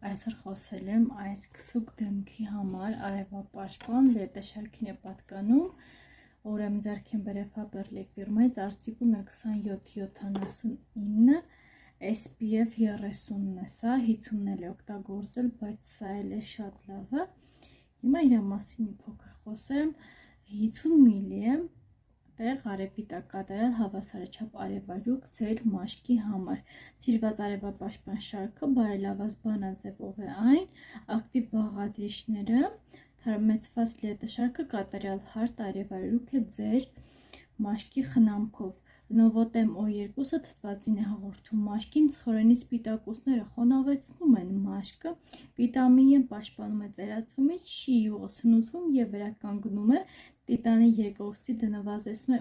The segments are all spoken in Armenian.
Այսօր խոսել եմ այս քսուկ դեմքի համար արևապաշտպան լետաշարքին է պատկանում, ուրեմն ձեռքին բերել Faberlic ֆիրմայից արտիկուլն է 2779 SPF 30-ն է, սա 50-ն էլ է օգտագործել, բայց սա էլ է շատ լավը։ Հիմա իր մասին մի փոքր խոսեմ, 50 մլ է տեղ արևի տակ կատարել հավասարաչափ արևարյուք ձեր մաշկի համար։ Սիրված արևապաշտպան շարքը բարելաված բանաձևով է այն, ակտիվ բաղադրիչները, թարմեցված լետաշարքը կատարյալ հարթ արևարյուք է ձեր մաշկի խնամքով։ Նովոտեմ O2-ը թթվածին է հաղորդում մաշկին, ցորենի սպիտակուցները խոնավեցնում են մաշկը, վիտամին E պաշտպանում է ծերացումից, շի յուղը սնուցում և վերականգնում է, տիտանի երկօքսիդը նվազեցնում է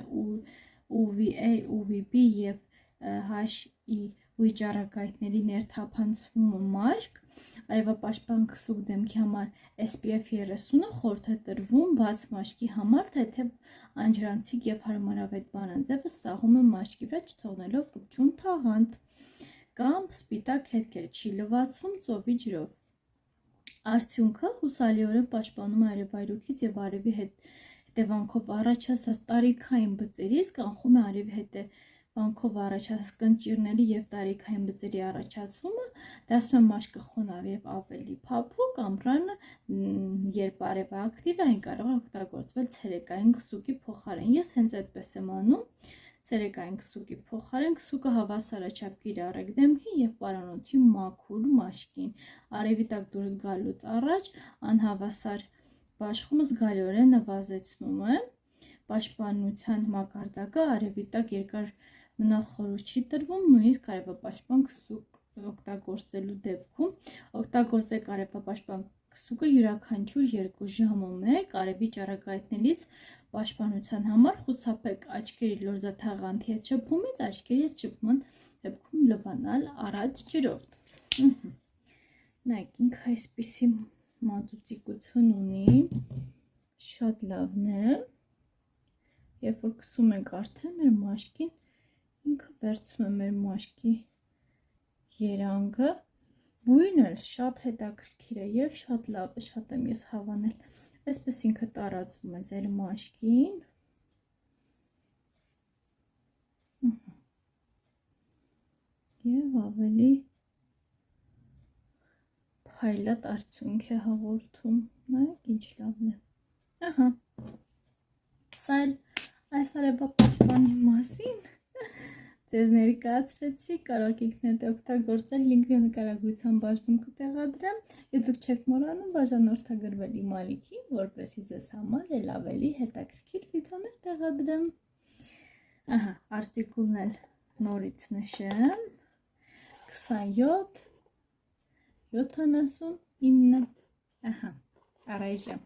UVA, UVB և HI վիճառակայքների ներթափանցումը մաշկ, արևապաշտպան քսուկ դեմքի համար SPF 30-ը խորհուրդ է տրվում բաց մաշկի համար, թեթև անջրանցիկ և հարմարավետ բանաձևը սահում է մաշկի վրա, չթողնելով կպչուն թաղանթ կամ սպիտակ հետքեր, չի լվացվում ծովի ջրով։ Արդյունքը հուսալիորեն պաշտպանում է արևայրուքից և արևի հետևանքով առաջացած տարիքային բծերից, կանխում է արևի հետևանքով առաջացած կնճիռների և տարիքային բծերի առաջացումը, դարձնում է մաշկը խոնավ և ավելի փափուկ, ամռանը, երբ արևը ակտիվ է, այն կարող է օգտագործվել ցերեկային քսուկի փոխարեն։ Ես հենց այդպես եմ անում, ցերեկային քսուկի փոխարեն քսուկը հավասարաչափ կիրառեք դեմքին և պարանոցի մաքուր մաշկին։ Արևի տակ դուրս գալուց առաջ անհավասար բաշխումը զգալիորեն նվազեցնում է պաշտպանության մակարդակը, արևի տակ երկար մնալ խորհուրդ չի տրվում, նույնիսկ արևապաշտպան քսուկ օգտագործելու դեպքում օգտագործեք արևապաշտպան քսուկը յուրաքանչյուր 2 ժամում 1 արևի ճառագայթներից պաշտպանության համար, խուսափեք աչքերի լորձաթաղանթի հետ շփումից, աչքերի հետ շփման դեպքում լվանալ առած ջրով։ Նայեք, ինքը այսպիսի մածուծիկություն ունի, շատ լավն է, երբ որ քսում ենք արդեն մեր մաշկին, ինքը վերցնում է մեր մաշկի երանգը, բույնը շատ հետաքրքիր է և շատ լավ է, շատ եմ ես հավանել, այսպես ինքը տարածվում է ձեր մաշկին, և ավելի փայլատ արդյունք է հաղորդում, նայեք ինչ լավն է, ահա, սա էլ այս արևապաշտպանի մասին ձեզ ներկայացրեցի, կարող եք ինքներդ օգտագործել, լինքը նկարագրության բաժնում կտեղադրեմ, և դուք չեք մոռանում բաժանորդագրվել իմ ալիքին, որպեսզի ձեզ համար էլ ավելի հետաքրքիր վիդեոներ տեղադրեմ։ Ահա, արտիկուլն էլ նորից նշեմ, 27 79, ահա, առայժմ